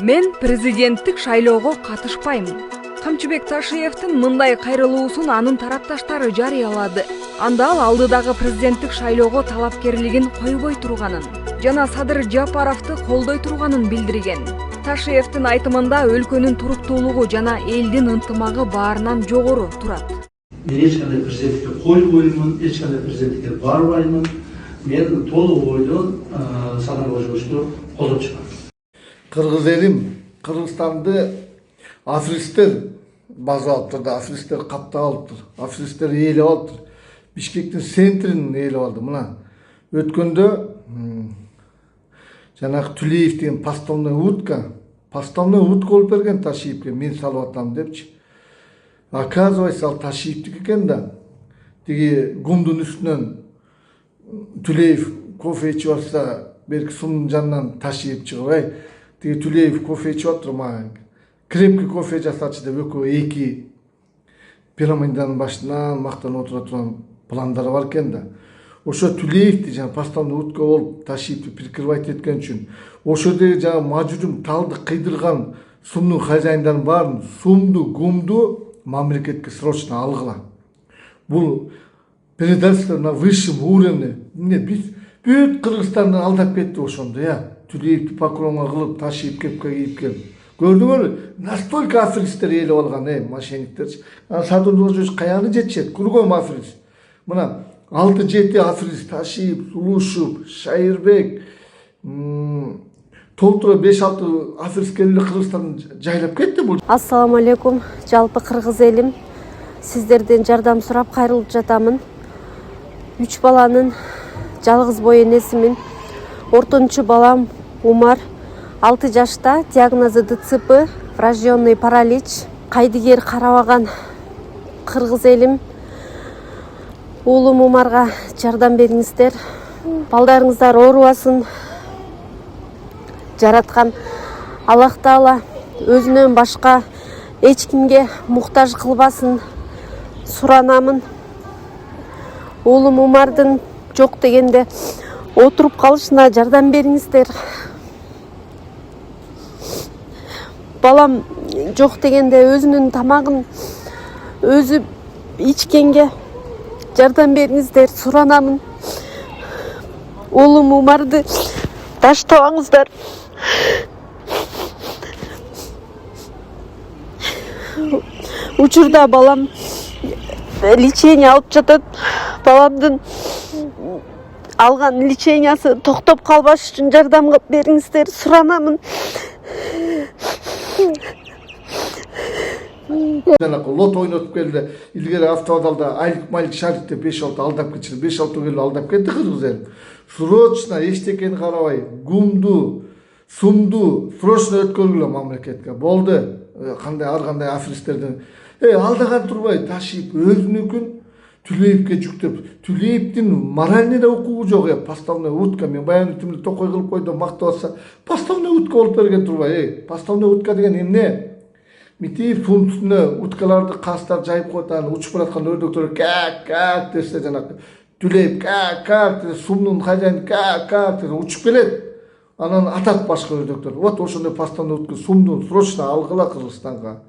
Мен президенттик шайлоого катышпайм. Камчыбек Ташиевдин мындай кайрылуусун анын тарапташтары жарыялады. Анда ал алдыдагы президенттик шайлоого талапкерлигин койбой турганын жана Садыр Жапаровду колдой турганын билдирген. Ташиевдин айтымында өлкөнүн туруктуулугу жана элдин ынтымагы баарынан жогору турат. Мен эч кандай президенттикке койбоймун, эч кандай президенттикке барбаймын. Мен толук ойдон Садыр Кожобовду колдоп чыгам. Кыргыз элим, Кыргызстанды афристер база алып турду, афристер каптап алып тур, афристер ээлеп алып тур. Бишкектин центрин ээлеп алды. Мына өткөндө жанагы Түлеев деген поставная утка болуп берген Ташиевке, мен салып атам депчи. Оказывается, ал Ташиевдики экен да. Тиги гумдун үстүнөн Түлеев кофе ичип атса, берки сумдун жанынан Ташиев чыгып, тиги Түлеев кофе ичип атыр, мага крепкий кофе жасачы деп экөө эки пирамиданын башынан мактанып отура турган пландары бар экен да. Ошо Түлеевди жана поставный утка болуп Ташиевди прикрывать эткен үчүн ошодеги жана мажурум талды кыйдырган сумдун хозяиндарын баарын сумду, гумду мамлекетке срочно алгыла. Бул предательство на высшем уровне. Биз бүт Кыргызстанды алдап кетти ошондо, Түлеевди покровга кылып, Ташиев кепке кийип келип. Көрдүңөрбү? Настолько афристер ээлеп алган, мошенниктерчи. Садыр Кожобович каяны жетишет? Кругом африст. Мына 6-7 африст, Ташиев, Сулушев, Шайырбек, толтура 5-6 африст келип Кыргызстанды жайлап кетти бул. Ассаламу алейкум, жалпы кыргыз элим. Сиздерден жардам сурап кайрылып жатамын. 3 баланын жалгыз бой энесимин. Ортончу балам Умар 6 жашта, диагнозу ДЦП, врожденный паралич. Кайдыгер карабаган кыргыз элим. Уулум Умарга жардам бериңиздер. Балдарыңыздар оорубасын. Жараткан Аллах Таала өзүнөн башка эч кимге муктаж кылбасын суранамын. Уулум Умардын жок дегенде отуруп калышына жардам бериңиздер. Балам жок дегенде өзүнүн тамагын өзү ичкенге жардам бериңиздер, суранамын. Уулум Умарды таштабаңыздар. Учурда балам лечение алып жатат. Баламдын алган лечениясы токтоп калбаш үчүн жардам бериңиздер, суранамын. Жанакы лот ойнотуп келди. Илгери автовокзалда айлык шарик деп 5-6 алдап кетти. 5-6 келип алдап кетти кыргыз эл. Срочно эчтекени карабай, гумду, сумду срочно өткөргүлө мамлекетке. Болду. Ар кандай афристтердин алдаган турбай Ташиев өзүнүкүн Түлеевке жүктөп, Түлеевдин моральный да укугу жок, поставная утка. Мен баягы түмүлө токой кылып койдум, мактап атса, поставная утка болуп берген турбай. Поставная утка деген эмне? Митип сумдун үстүнө уткаларды кастар жайып коюп, учуп бараткан өрдөктөр как десе, жанагы Түлеев как десе, сумдун хозяйны как десе учуп келет. Анан атат башка өрдөктөр. Вот ошондой поставная утка сумду срочно алгыла Кыргызстанга.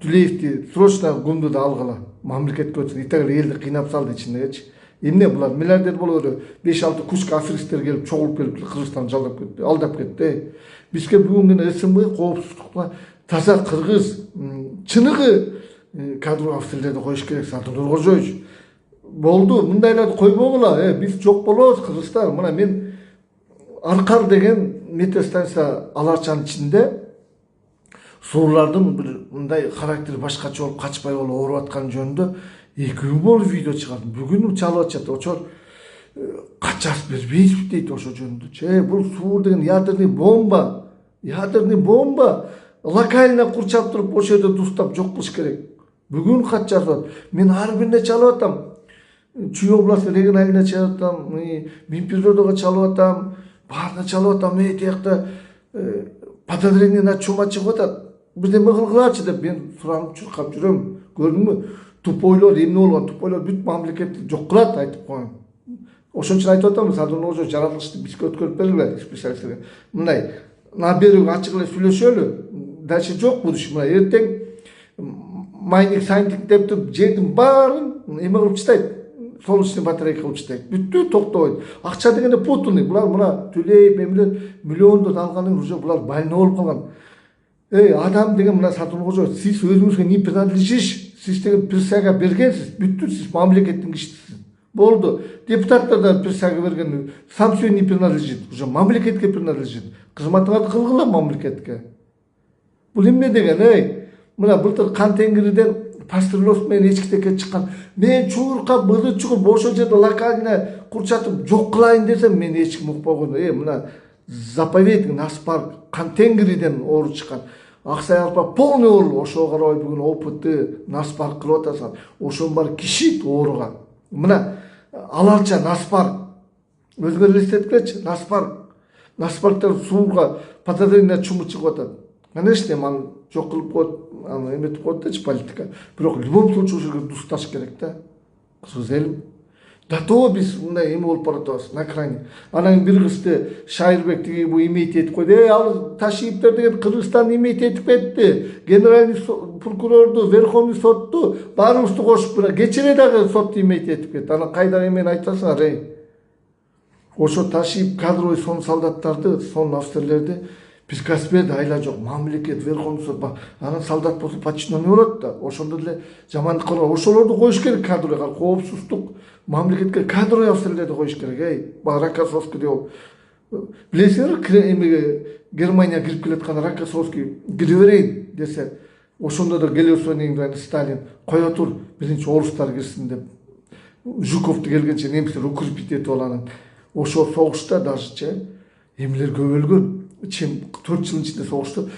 Түлеевди срочно гумду да алгыла. Мамлекетке өтсүн. Итагы элди кыйнап салды ичиндегичи. Эмне булар миллиардер болоду. 5-6 кучка афристтер келип, чогулуп келип Кыргызстанды жалдап кетти, алдап кетти. Бизге бүгүнгү СМБ коопсуздукта таза кыргыз чыныгы кадровый офицерлерди коюш керек. Садыр Кожобович болду, мындайларды койбогула. Биз жок болобуз Кыргызстан. Мына мен Аркар деген метеостанция Аларчанын ичинде суулардын мындай характери башкача болуп, качпай болуп ооруп атканы жөнүндө 2 күн болуп видео чыгардым. Бүгүн чалып атышат. Ошо качас бербейсиз дейт ошо жөнүндө. Бул суу деген ядерный бомба. Локально курчап туруп, ошо жерде дустап жок кылыш керек. Бүгүн кат жазып, мен ар бирине чалып атам. Чүй областы регионалына чалып атам, Минприродого чалып атам, баарына чалып атам. Тиякта подозрение на чума чыгып атат. Бирдеме кылгылачы деп мен суранып чуркап жүрөм. Көрдүңбү? Тупойлор, эмне болгон тупойлор бүт мамлекетти жок кылат айтып коем. Ошон үчүн айтып атам, Садыр Кожобович жаратылышты бизге өткөрүп бергиле специалисттерге. Мындай берүүгө ачык эле сүйлөшөлү. Дальше жок бул иш. Мына эртең майник сайник деп туруп жердин баарын эме кылып таштайт. Солнечный батарейка кылып таштайт. Бүттү, токтобойт. Акча дегенде путунный. Булар мына төлөйп эмелер миллиондон алганын уже булар больной болуп калган. Адам деген мына Сатурн, сиз өзүңүзгө не принадлежишь, сиз деген присяга бергенсиз, бүттү, сиз мамлекеттин кишисисиз. Болду. Депутаттар да присяга берген, сам себе не принадлежит, уже мамлекетке принадлежит. Кызматыңарды кылгыла мамлекетке. Бул эмне деген, мына былтыр Кан Тенгириден пастырлос менен эчкитекке чыккан. Мен чууркап, быды чугуп, ошол жерде локально курчатып жок кылайын десем, мен эч ким укпаган. Мына заповедник Наспарк Кан Тенгириден оору чыккан. Аксай Алпа полный оору. Ошого карабай бүгүн ОПТ Наспарк кылып атасың. Ошонун баары кишит ооруган. Мына аларча Наспарк өзгөрө элестеткилечи. Наспарктар сууга подозрение чумуп чыгып атат. Конечно, ман жок кылып коет, аны эметип коет дечи политика. Бирок в любом случае ошого дусташ керек да. Кыз элим. Да то биз мындай эме болуп баратабыз на крайне. Анан бир кызды Шайырбек тиги бу имейт этип койду. Ал Ташиевдер деген Кыргызстан имейт этип кетти. Генеральный прокурорду, Верховный сотту баарыбызды кошуп бара кечире дагы сотту имейт этип кетти. Анан кайда эмени айтасыңар, Ошо Ташиев кадровый сон солдаттарды, сон офицерлерди приказ берди, айла жок, мамлекет, Верховный сот, анан солдат болсо подчиненный болот да. Ошондо деле жамандык кылган, ошолорду коюш керек кадровый, коопсуздук, мамлекетке кадровый офицерлерди коюш керек, Рокоссовский деп. Билесиңерби, эмеге Германия кирип келатканда Рокоссовский кире берейин десе, ошондо да Голосовский Сталин кое тур, биринчи орустар кирсин деп. Жуковду келгенче немистер укрепить этип алган. Ошо согушта дажычы эмелер көп өлгөн. 4 жылдын ичинде согушта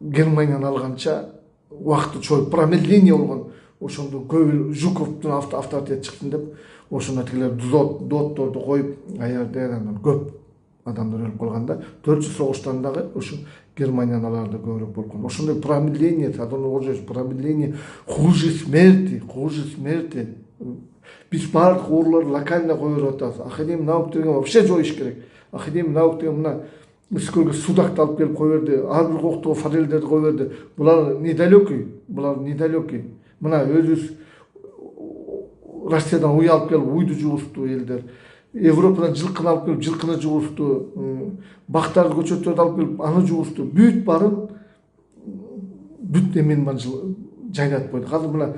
Германияны алганча убакытты чоюп промедление болгон. Ошондо көп Жуковдун авторитети чыксын деп, ошондо тигилер дотторду коюп, аярдан көп адамдар өлүп калганда, 4 жыл согуштан дагы ошо Германияны аларды көбүрөөк болгон. Ошондой промедление, промедление хуже смерти. Биз баардык ооруларды локально коюп атабыз. Академия наук деген вообще жоюш керек. Академия наук деген мына Искөлгө судакты алып келип кой берди, ар бир коктогу форелдерди кой берди. Булар недалекий. Мына өзүбүз Россиядан уй алып келип уйду жугузду элдер. Европадан жылкыны алып келип жылкыны жугузду. Бактарды, көчөттөрдү алып келип аны жугузду. Бүт барын эмени жайнатып койду. Азыр мына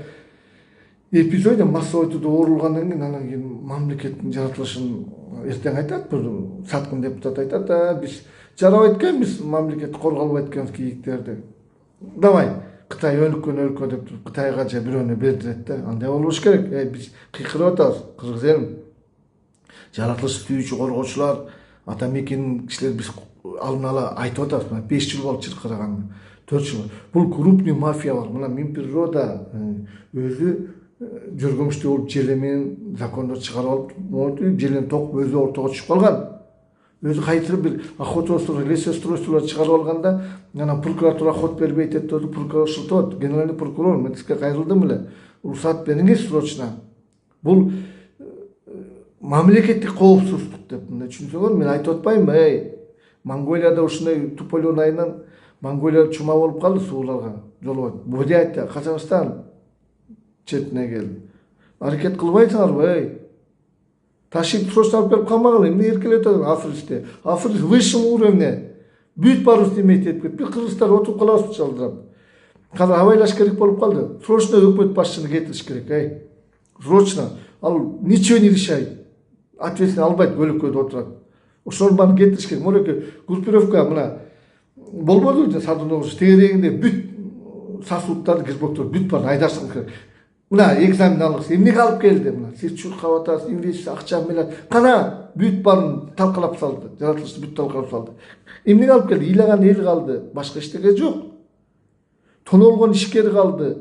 эпизодия массовый түрдө оорулгандан кийин анан кийин мамлекеттин жаратылышын эртең айтат, бир саткын депутат айтат, биз жарабайт экенбиз, мамлекет корголбойт экенбиз кийиктерди. Давай, Кытай өнүккөн өлкө деп туруп Кытайга же бирөөнө бердирет да. Андай болбош керек. Биз кыйкырып атабыз, кыргыз элим. Жаратылышты түйүүчү коргоочулар, ата мекенин кишилер биз алдын ала айтып атабыз. 5 жыл болуп чыркыраган, 4 жыл. Бул крупный мафия бар. Мына Минприрода өзү жүргүмүштүү болуп желе менен закондор чыгарып алып, желени ток өзү ортого түшүп калган. Өзү кайтырып бир охотострой, лесостройстволор чыгарып алганда, анан прокуратура ход бербейт деп турду, прокурор шылтып, генеральный прокурор мен сизге кайрылдым эле. Уруксат бериңиз срочно. Бул мамлекеттик коопсуздук деп мындай түшүнсөңөр, мен айтып атпаймынбы, Монголияда ушундай Туполин айынан Монголия чума болуп калды сууларга, жолбойт. Бурятия, Казакстан четине келди. Аракет кылбайсыңарбы, Ташип срочно алып берип камагыла, эмне эркелеп атат Африкте. Африк высшем уровне. Бүт баарыбызды эмейт этип кетти. Биз кыргыздар отуруп калабыз чалдырап. Казыр абайлаш керек болуп калды. Срочно өкмөт башчыны кетириш керек, Срочно. Ал ничего не решает. Ответственность албайт, көлөккөдө отурат. Ошол баарын кетириш керек. Мореке группировка мына болбоду Садырнович тегерегинде бүт сосудтарды, кирпоктор бүт баарын айдарсың керек. Мына экзамен алгыс, эмнеге алып келди? Мына сиз чуркап атасыз, инвестиция, акча менен. Кана бүт баарын талкалап салды. Жаратылышты бүт талкалап салды. Эмнеге алып келди? Ыйлаган эл калды, башка эчтеке жок. Тонолгон ишкер калды,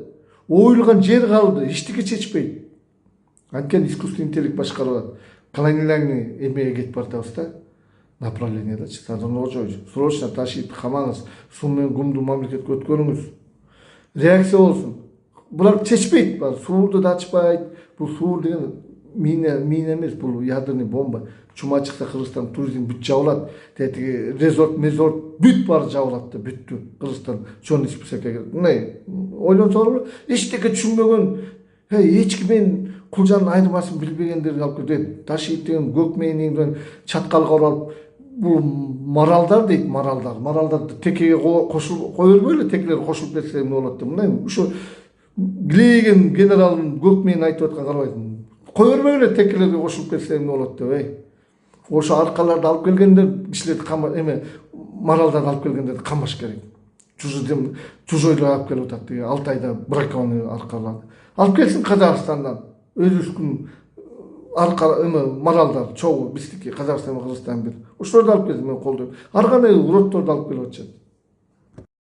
оюлган жер калды, эчтеке чечпейт. Анткени искусственный интеллект башкарып атат. Колониальный эмеге кетип баратабыз да. Направлениедачы, Садырнович, срочно Ташиевди камаңыз, суу менен кумду мамлекетке өткөрүңүз. Реакция болсун. Булар чечпейт, сууду да ачпайт. Бул суу деген мина эмес, бул ядерный бомба. чума чыкса Кыргызстан туризм бүт жабылат. Тетиги резорт бүт баары жабылат да бүттү. Кыргызстан чон ичпесеке. Мындай ойлонсоңор эчтеке түшүнбөгөн, эч кимдин кулжанын айырмасын билбегендерди алып келип, Ташиев деген Көкмейниңден чаткалга алып, бул маралдар дейт, маралдарды текеге кошулуп кое бербөй эле, текелер кошулуп кетсе эмне болот деп. Мындай ушу Глейген генералдын Көкмейин айтып аткан карабайсың. Кое бербөй эле текелерге кошулуп кетсе эмне болот деп, Ошо аркаларды алып келгендер, кишилерди маралдарды алып келгендерди камаш керек. Чужойлор алып келип атат деги Алтайда бракованный аркаларды. Алып келсин Казакстандан. Өзүбүздүн маралдар чогуу биздики Казакстан менен Кыргызстан бир. Ошолорду алып келсин, мен колдойм. Ар кандай уроддорду алып келип атышат.